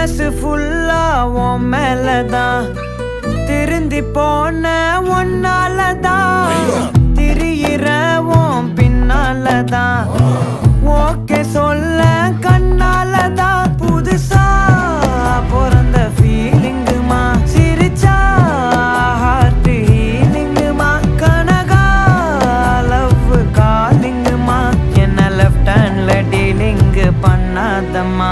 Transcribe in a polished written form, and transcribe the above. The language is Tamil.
மனசு ஃபுல்லா உன் மேலதான் திருந்தி போன ஒன்னாலதான் திரியிற உன் பின்னாலதான் ஓகே சொல்ல கண்ணாலதான் புதுசா பிறந்த ஃபீலிங்குமா சிரிச்சா ஹார்ட் ஹீலிங்குமா கனகா லவ் காலிங்குமா என்ன லெஃப்ட் ஹேண்ட்ல டீலிங் பண்ணாதம்மா